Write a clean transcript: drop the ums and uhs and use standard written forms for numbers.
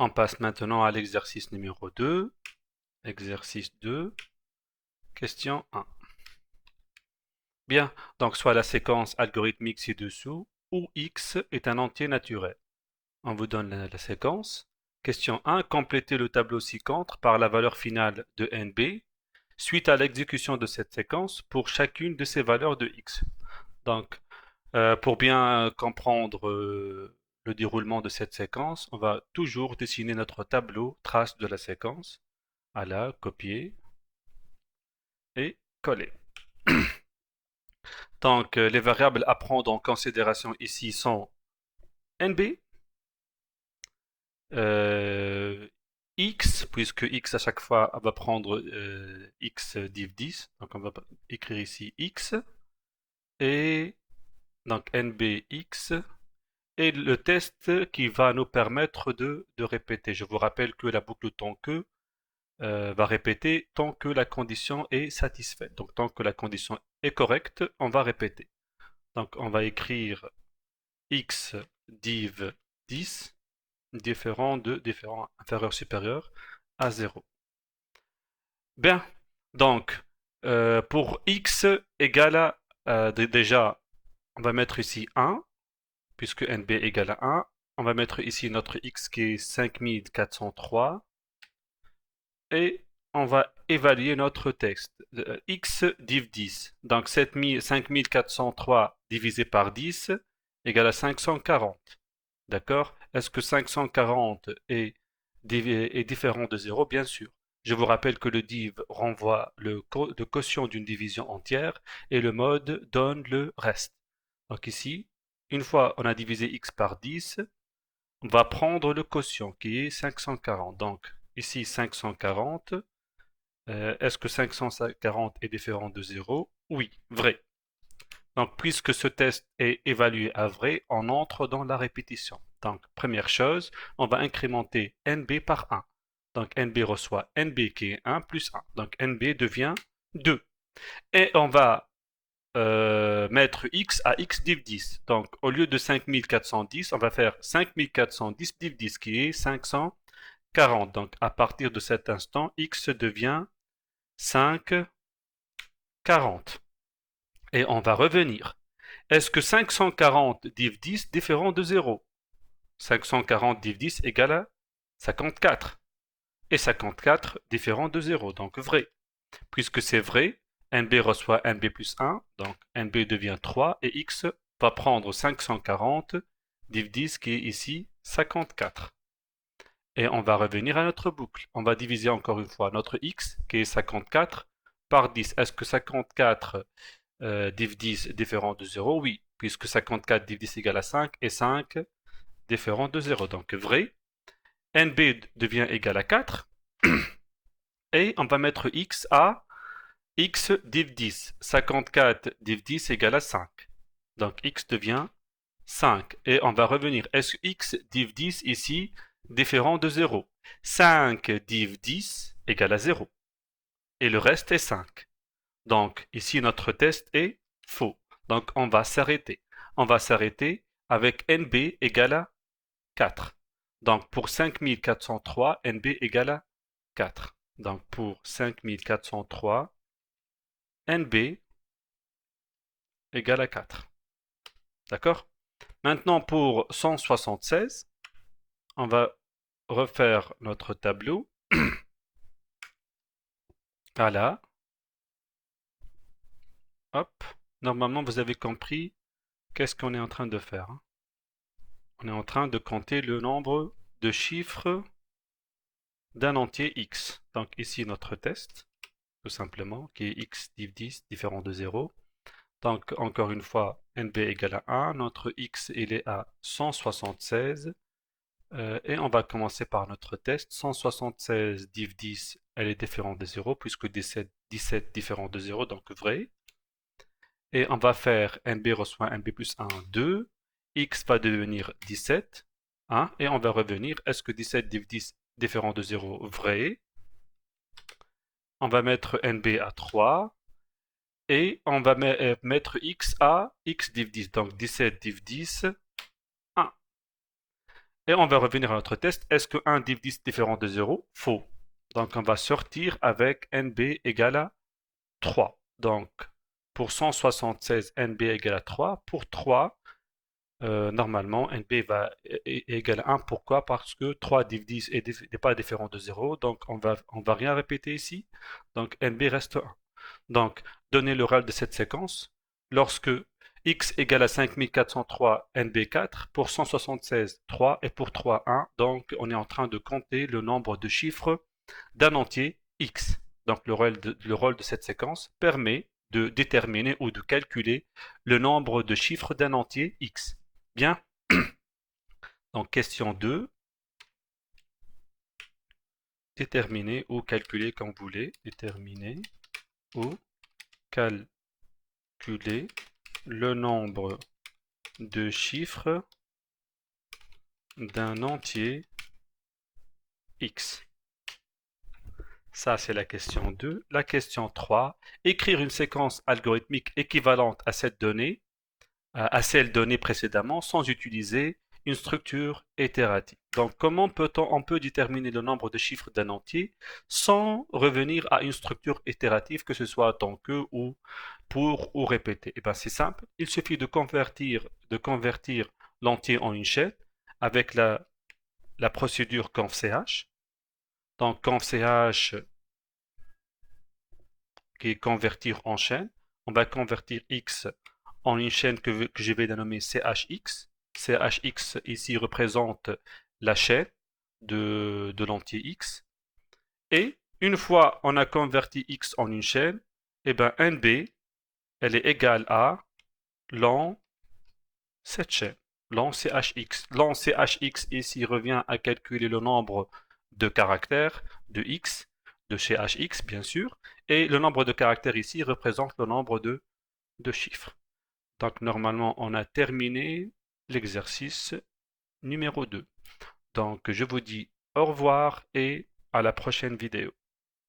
On passe maintenant à l'exercice numéro 2. Exercice 2, question 1. Bien, donc soit la séquence algorithmique ci-dessous, où x est un entier naturel. On vous donne la séquence. Question 1, complétez le tableau ci-contre par la valeur finale de nb, suite à l'exécution de cette séquence pour chacune de ces valeurs de x. Donc, pour bien comprendre le déroulement de cette séquence, on va toujours dessiner notre tableau trace de la séquence. Voilà, copier et coller. Donc, les variables à prendre en considération ici sont nb, x, puisque x à chaque fois va prendre x div 10, donc on va écrire ici x, et donc nbx, et le test qui va nous permettre de répéter. Je vous rappelle que la boucle tant que va répéter tant que la condition est satisfaite. Donc tant que la condition est correcte, on va répéter. Donc on va écrire x div 10 différent inférieur supérieur à 0. Bien, donc pour x égale à déjà, on va mettre ici 1, puisque nb égale à 1. On va mettre ici notre x qui est 5403 et on va évaluer notre texte. X div 10. Donc 5403 divisé par 10 égale à 540. D'accord? Est-ce que 540 est différent de 0? Bien sûr. Je vous rappelle que le div renvoie le quotient d'une division entière et le mode donne le reste. Donc ici, une fois on a divisé x par 10, on va prendre le quotient qui est 540. Donc ici 540. Est-ce que 540 est différent de 0? Oui, vrai. Donc, puisque ce test est évalué à vrai, on entre dans la répétition. Donc, première chose, on va incrémenter nb par 1. Donc, nb reçoit nb qui est 1 plus 1. Donc, nb devient 2. Et on va mettre x à x div 10. Donc, au lieu de 5410, on va faire 5410 div 10 qui est 540. Donc, à partir de cet instant, x devient 5, 40. Et on va revenir. Est-ce que 540 div 10 différent de 0? 540 div 10 égale à 54. Et 54 différent de 0, donc vrai. Puisque c'est vrai, nb reçoit nb plus 1, donc nb devient 3, et x va prendre 540 div 10 qui est ici 54. Et on va revenir à notre boucle. On va diviser encore une fois notre x, qui est 54, par 10. Est-ce que 54 div 10 différent de 0? Oui, puisque 54 div 10 égale à 5, et 5 différent de 0. Donc vrai. nb devient égal à 4. Et on va mettre x à x div 10. 54 div 10 égale à 5. Donc x devient 5. Et on va revenir. Est-ce que x div 10 ici différent de 0? 5 div 10 égale à 0. Et le reste est 5. Donc ici notre test est faux. Donc on va s'arrêter. On va s'arrêter avec nb égale à 4. Donc pour 5403, nb égale à 4. Donc pour 5403, nb égale à 4. D'accord? Maintenant pour 176, on va refaire notre tableau. Voilà. Hop. Normalement, vous avez compris qu'est-ce qu'on est en train de faire. On est en train de compter le nombre de chiffres d'un entier x. Donc ici notre test, tout simplement, qui est x div 10 différent de 0. Donc encore une fois, nb égale à 1. Notre x, il est à 176. Et on va commencer par notre test. 176 div 10, elle est différente de 0, puisque 17 différent de 0, donc vrai. Et on va faire nb reçoit nb plus 1, 2. X va devenir 17. 1. Et on va revenir. Est-ce que 17 div 10 différent de 0? Vrai. On va mettre nb à 3. Et on va mettre x à x div 10. Donc 17 div 10, 1. Et on va revenir à notre test. Est-ce que 1 div 10 est différent de 0? Faux. Donc on va sortir avec NB égale à 3. Donc pour 176, NB égale à 3. Pour 3, normalement, NB va égal à 1. Pourquoi? Parce que 3 div 10 n'est pas différent de 0. Donc on va rien répéter ici. Donc NB reste 1. Donc, donner le RAL de cette séquence. Lorsque x égale à 5403 NB4, pour 176, 3 et pour 3, 1. Donc, on est en train de compter le nombre de chiffres d'un entier x. Donc, le rôle de cette séquence permet de déterminer ou de calculer le nombre de chiffres d'un entier x. Bien. Donc, question 2. Déterminer ou calculer comme vous voulez. Déterminer ou calculer le nombre de chiffres d'un entier x. Ça, c'est la question 2. La question 3. Écrire une séquence algorithmique équivalente à cette donnée, à celle donnée précédemment, sans utiliser une structure itérative. Donc, comment on peut déterminer le nombre de chiffres d'un entier sans revenir à une structure itérative, que ce soit tant que ou pour ou répéter? Eh bien, c'est simple. Il suffit de convertir l'entier en une chaîne avec la procédure conv.ch. Donc, conv.ch qui est convertir en chaîne. On va convertir x en une chaîne que je vais dénommer chx. Chx ici représente la chaîne de l'entier x. Et une fois on a converti x en une chaîne, et bien NB, elle est égale à ln cette chaîne, ln chx. Ln chx ici revient à calculer le nombre de caractères de x, de chez hx bien sûr, et le nombre de caractères ici représente le nombre de chiffres. Donc normalement on a terminé l'exercice numéro 2. Donc je vous dis au revoir et à la prochaine vidéo.